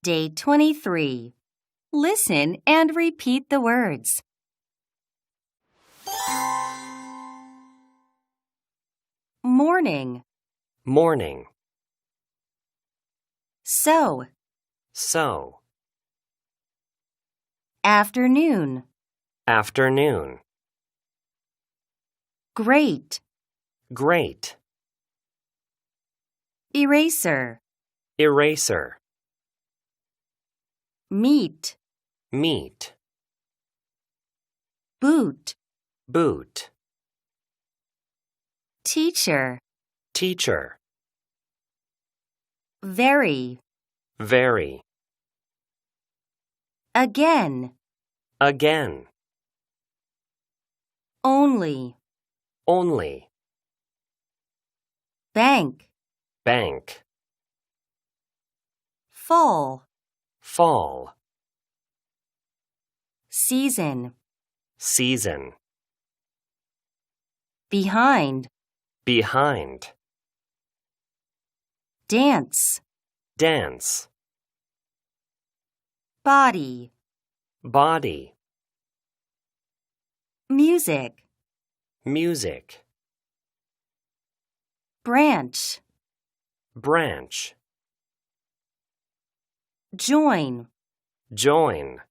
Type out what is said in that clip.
Day 23. Listen and repeat the words. Morning. Morning. So. So. Afternoon. Afternoon. Great. Great. Eraser. Eraser. Meet. Meet. Boot. Boot. Teacher. Teacher. Very. Very. Again. Again. Only. Only. Bank. Bank. Fall. Fall. Season. Season. Behind. Behind. Dance. Dance. Body. Body. Music. Music. Branch. Branch. Join. Join.